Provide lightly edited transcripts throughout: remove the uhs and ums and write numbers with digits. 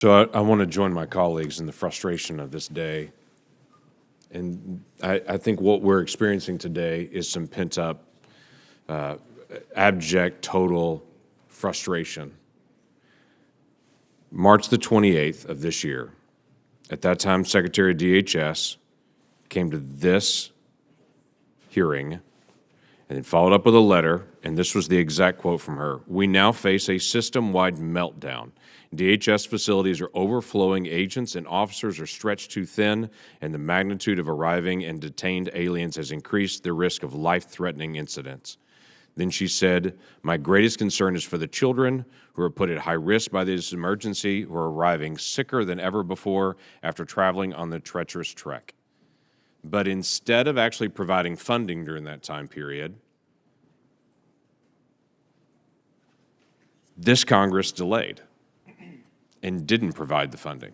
So I want to join my colleagues in the frustration of this day. And I think what we're experiencing today is some pent-up, abject, total frustration. March the 28th of this year, at that time, Secretary of DHS came to this hearing and then followed up with a letter, and this was the exact quote from her. "We now face a system-wide meltdown. DHS facilities are overflowing, agents and officers are stretched too thin, and the magnitude of arriving and detained aliens has increased the risk of life-threatening incidents." Then she said, "My greatest concern is for the children who are put at high risk by this emergency, who are arriving sicker than ever before after traveling on the treacherous trek." But instead of actually providing funding during that time period, this Congress delayed and didn't provide the funding,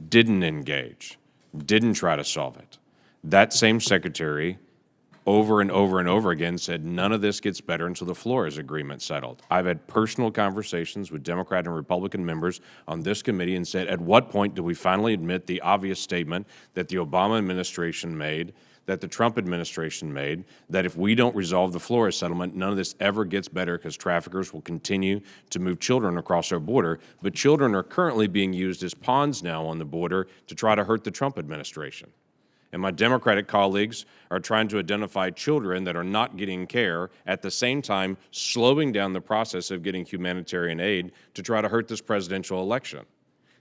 didn't engage, didn't try to solve it. That same secretary over and over and over again said none of this gets better until the Flores agreement settled. I've had personal conversations with Democrat and Republican members on this committee and said, at what point do we finally admit the obvious statement that the Obama administration made, that the Trump administration made, that if we don't resolve the Flores settlement, none of this ever gets better because traffickers will continue to move children across our border. But children are currently being used as pawns now on the border to try to hurt the Trump administration. And my Democratic colleagues are trying to identify children that are not getting care, at the same time slowing down the process of getting humanitarian aid to try to hurt this presidential election.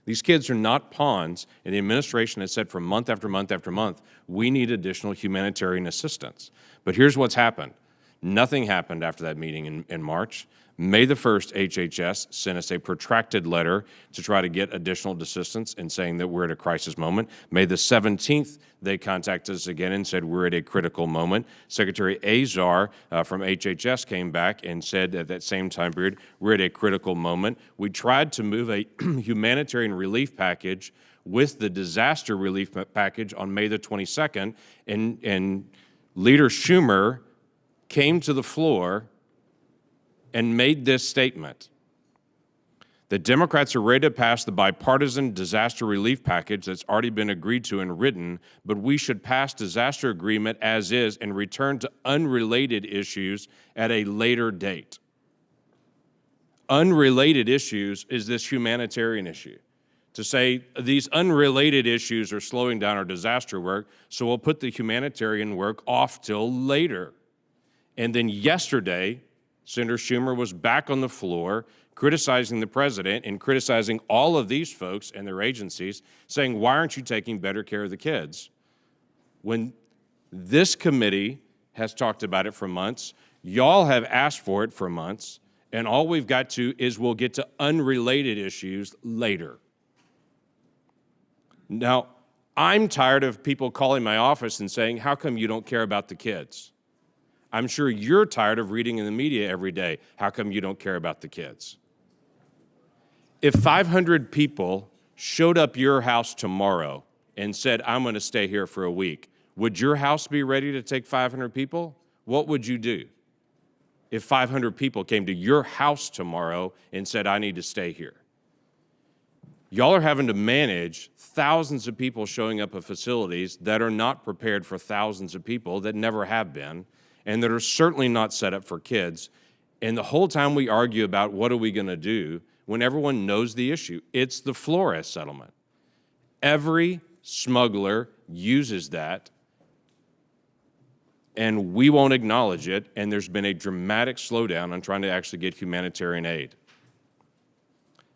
These kids are not pawns, and the administration has said for month after month after month, we need additional humanitarian assistance. But here's what's happened. Nothing happened after that meeting in March. May the 1st, HHS sent us a protracted letter to try to get additional assistance and saying that we're at a crisis moment. May the 17th, they contacted us again and said we're at a critical moment. Secretary Azar from HHS came back and said at that same time period, we're at a critical moment. We tried to move a humanitarian relief package with the disaster relief package on May the 22nd, and Leader Schumer came to the floor and made this statement: the Democrats are ready to pass the bipartisan disaster relief package that's already been agreed to and written, but we should pass disaster agreement as is and return to unrelated issues at a later date. Unrelated issues is this humanitarian issue. To say these unrelated issues are slowing down our disaster work, so we'll put the humanitarian work off till later. And then yesterday, Senator Schumer was back on the floor criticizing the president and criticizing all of these folks and their agencies, saying, why aren't you taking better care of the kids? When this committee has talked about it for months, y'all have asked for it for months, and all we've got to is we'll get to unrelated issues later. Now, I'm tired of people calling my office and saying, how come you don't care about the kids? I'm sure you're tired of reading in the media every day, how come you don't care about the kids? If 500 people showed up your house tomorrow and said, I'm going to stay here for a week, would your house be ready to take 500 people? What would you do if 500 people came to your house tomorrow and said, I need to stay here? Y'all are having to manage thousands of people showing up at facilities that are not prepared for thousands of people that never have been, and that are certainly not set up for kids. And the whole time we argue about what are we going to do when everyone knows the issue, it's the Flores settlement. Every smuggler uses that, and we won't acknowledge it, and there's been a dramatic slowdown on trying to actually get humanitarian aid.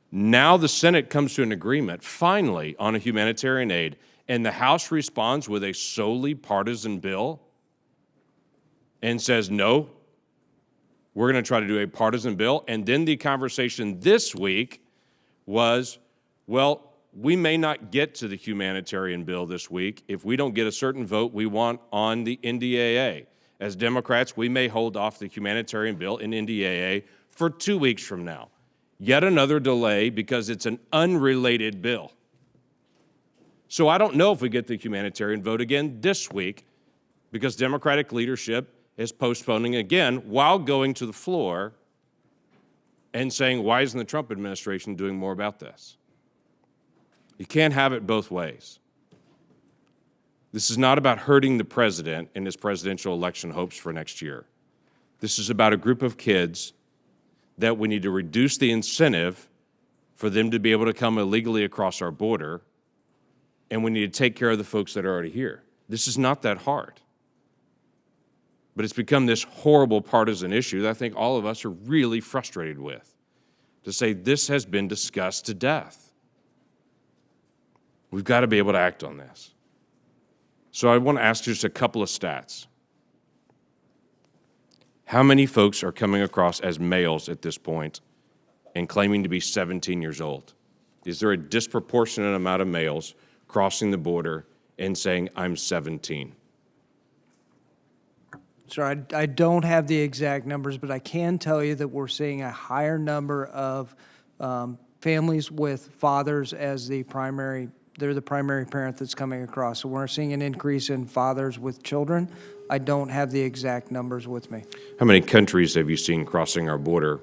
Now the Senate comes to an agreement, finally, on a humanitarian aid, and the House responds with a solely partisan bill and says, no, we're going to try to do a partisan bill. And then the conversation this week was, well, we may not get to the humanitarian bill this week if we don't get a certain vote we want on the NDAA. As Democrats, we may hold off the humanitarian bill in NDAA for 2 weeks from now. Yet another delay because it's an unrelated bill. So I don't know if we get the humanitarian vote again this week because Democratic leadership is postponing again while going to the floor and saying, why isn't the Trump administration doing more about this? You can't have it both ways. This is not about hurting the president and his presidential election hopes for next year. This is about a group of kids that we need to reduce the incentive for them to be able to come illegally across our border, and we need to take care of the folks that are already here. This is not that hard. But it's become this horrible partisan issue that I think all of us are really frustrated with, to say this has been discussed to death. We've got to be able to act on this. So I want to ask just a couple of stats. How many folks are coming across as males at this point and claiming to be 17 years old? Is there a disproportionate amount of males crossing the border and saying, I'm 17? Sir, I don't have the exact numbers, but I can tell you that we're seeing a higher number of families with fathers as the primary, they're the primary parent that's coming across. So we're seeing an increase in fathers with children. I don't have the exact numbers with me. How many countries have you seen crossing our border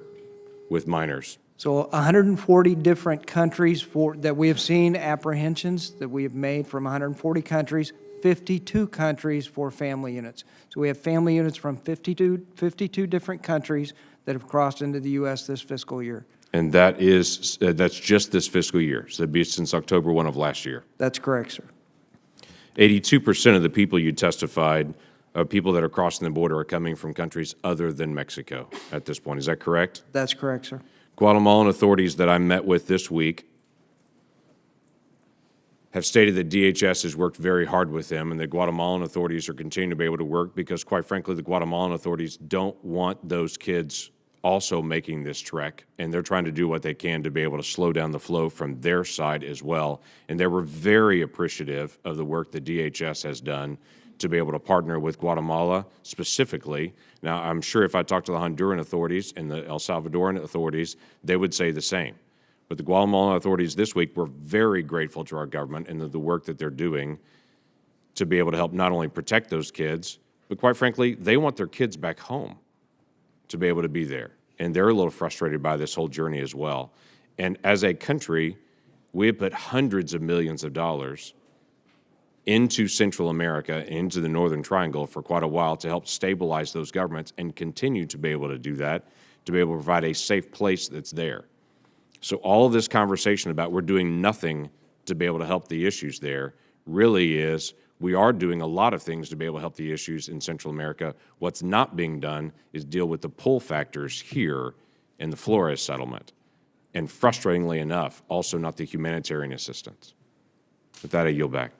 with minors? So 140 different countries that we have seen apprehensions that we have made from 140 countries, 52 countries for family units. So we have family units from 52 different countries that have crossed into the U.S. this fiscal year. And that's just this fiscal year, so that'd be since October 1 of last year. That's correct, sir. 82% of the people you testified, people that are crossing the border, are coming from countries other than Mexico at this point. Is that correct? That's correct, sir. Guatemalan authorities that I met with this week have stated that DHS has worked very hard with them, and the Guatemalan authorities are continuing to be able to work because, quite frankly, the Guatemalan authorities don't want those kids also making this trek, and they're trying to do what they can to be able to slow down the flow from their side as well. And they were very appreciative of the work that DHS has done to be able to partner with Guatemala specifically. Now, I'm sure if I talked to the Honduran authorities and the El Salvadoran authorities, they would say the same. But the Guatemalan authorities this week were very grateful to our government and the work that they're doing to be able to help not only protect those kids, but quite frankly, they want their kids back home to be able to be there. And they're a little frustrated by this whole journey as well. And as a country, we have put hundreds of millions of dollars into Central America, into the Northern Triangle for quite a while to help stabilize those governments and continue to be able to do that, to be able to provide a safe place that's there. So all of this conversation about we're doing nothing to be able to help the issues there really is we are doing a lot of things to be able to help the issues in Central America. What's not being done is deal with the pull factors here in the Flores settlement. And frustratingly enough, also not the humanitarian assistance. With that, I yield back.